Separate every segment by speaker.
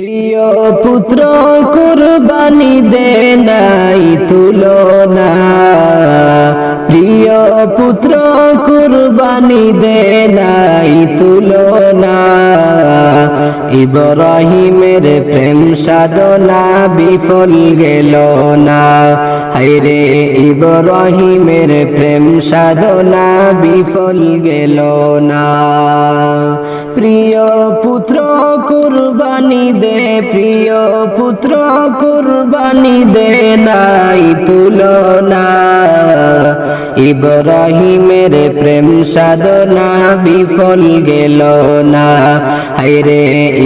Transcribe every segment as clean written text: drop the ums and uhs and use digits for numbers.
Speaker 1: প্রিয় পুত্র কুরবানি দে নাই তুলনা, প্রিয় পুত্র কুরবানি দে নাই তুলনা। ইব্রাহিমের প্রেম সাধনা বিফল গেল না, হায়রে ইব্রাহিমের প্রেম সাধনা বিফল গেল না। প্রিয় পুত্র কুরবানি দে, প্রিয় পুত্র কুরবানি দে নাই তুলনা। ইব্রাহিমের প্রেম সাধনা বিফল গেল না, হায়রে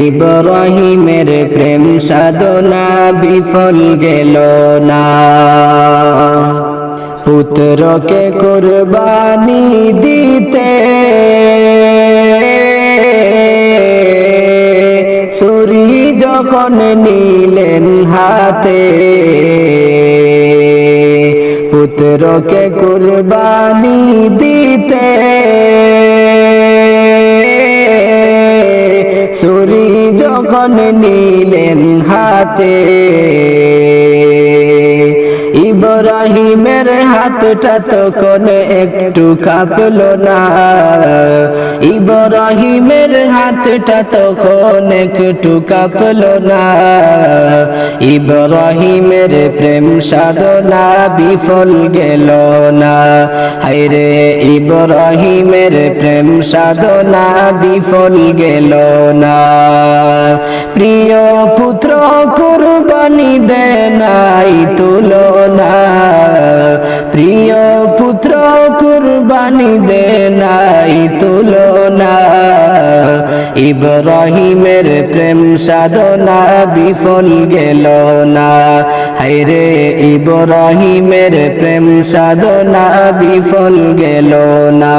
Speaker 1: ইব্রাহিমের প্রেম সাধনা বিফল গেল না। পুত্রকে কুরবানি দিতে ছুরি যখন নিলেন হাতে, পুত্রকে কুরবানি দিতে ছুরি যখন নিলেন হাতে, ইব্রাহিমের হাতটা তখন একটু কাঁপলো না, ইব্রাহিমের হাতটা তখন একটু কাঁপলো না। ইব্রাহিমের প্রেম সাধনা বিফল গেল না, হায়রে ইব্রাহিমের প্রেম সাধনা বিফল গেল না। প্রিয় পুত্র কুরবানি দে নাই তুলনা, প্রিয় পুত্র কুরবানি দে নাই তুলনা। ইব্রাহিমের প্রেম সাধনা বিফল গেল না, হায়রে ইব্রাহিমের প্রেম সাধনা বিফল গেল না।